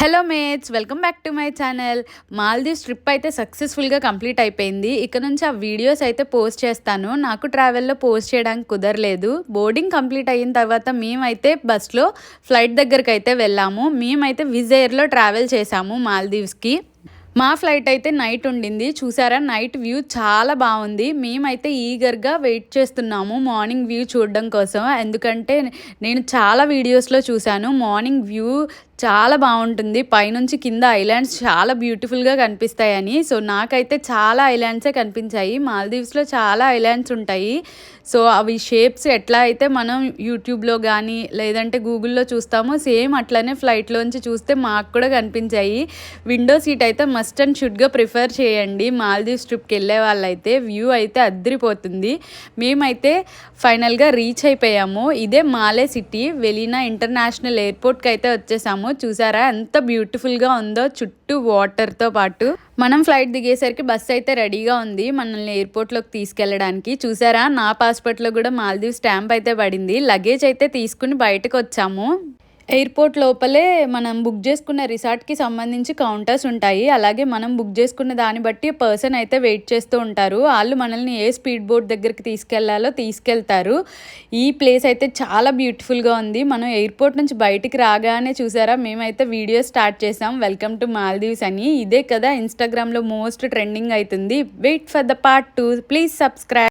Hello mates, welcome back to my channel. Maldives trip అయితే సక్సెస్ఫుల్గా complete అయిపోయింది. ఇక నుంచి ఆ వీడియోస్ అయితే పోస్ట్ చేస్తాను. నాకు ట్రావెల్లో పోస్ట్ చేయడానికి కుదరలేదు. బోర్డింగ్ కంప్లీట్ అయిన తర్వాత మేమైతే బస్లో ఫ్లైట్ దగ్గరికి అయితే వెళ్ళాము. మేమైతే విజ్ ఎయిర్లో ట్రావెల్ చేసాము మాల్దీవ్స్కి. మా ఫ్లైట్ అయితే నైట్ ఉండింది. చూసారా, నైట్ వ్యూ చాలా బాగుంది. మేమైతే ఈగర్గా వెయిట్ చేస్తున్నాము మార్నింగ్ వ్యూ చూడడం కోసం. ఎందుకంటే నేను చాలా వీడియోస్లో చూశాను మార్నింగ్ వ్యూ చాలా బాగుంటుంది. పైనుంచి కింద ఐలాండ్స్ చాలా బ్యూటిఫుల్గా కనిపిస్తాయని. సో నాకైతే చాలా ఐలాండ్సే కనిపించాయి. మాల్దీవ్స్లో చాలా ఐలాండ్స్ ఉంటాయి. సో అవి షేప్స్ ఎట్లా అయితే మనం యూట్యూబ్లో కానీ లేదంటే గూగుల్లో చూస్తామో సేమ్ అట్లనే ఫ్లైట్లోంచి చూస్తే మాకు కూడా కనిపించాయి. విండో సీట్ అయితే మస్ట్ అండ్ షుడ్గా ప్రిఫర్ చేయండి. మాల్దీవ్స్ ట్రిప్కి వెళ్ళే వాళ్ళైతే వ్యూ అయితే అద్దరిపోతుంది. మేమైతే ఫైనల్గా రీచ్ అయిపోయాము. ఇదే మాలే సిటీ వెలీనా ఇంటర్నేషనల్ ఎయిర్పోర్ట్కి అయితే వచ్చేసాము. చూసారా ఎంత బ్యూటిఫుల్గా ఉందో, చుట్టూ వాటర్తో పాటు. మనం ఫ్లైట్ దిగేసరికి బస్ అయితే రెడీగా ఉంది మనల్ని ఎయిర్పోర్ట్లోకి తీసుకెళ్ళడానికి. చూసారా, నా పాస్పోర్ట్లో కూడా మాల్దీవ్ స్టాంప్ అయితే పడింది. లగేజ్ అయితే తీసుకుని బయటకు వచ్చాము. ఎయిర్పోర్ట్ లోపలే మనం బుక్ చేసుకున్న రిసార్ట్కి సంబంధించి కౌంటర్స్ ఉంటాయి. అలాగే మనం బుక్ చేసుకున్న దాన్ని బట్టి పర్సన్ అయితే వెయిట్ చేస్తూ ఉంటారు. వాళ్ళు మనల్ని ఏ స్పీడ్ బోట్ దగ్గరికి తీసుకెళ్లాలో తీసుకెళ్తారు. ఈ ప్లేస్ అయితే చాలా బ్యూటిఫుల్గా ఉంది. మనం ఎయిర్పోర్ట్ నుంచి బయటికి రాగానే చూసారా, మేమైతే వీడియో స్టార్ట్ చేసాం వెల్కమ్ టు మాల్దీవ్స్ అని. ఇదే కదా ఇన్స్టాగ్రామ్లో మోస్ట్ ట్రెండింగ్ అవుతుంది. Wait for the part 2. Please subscribe.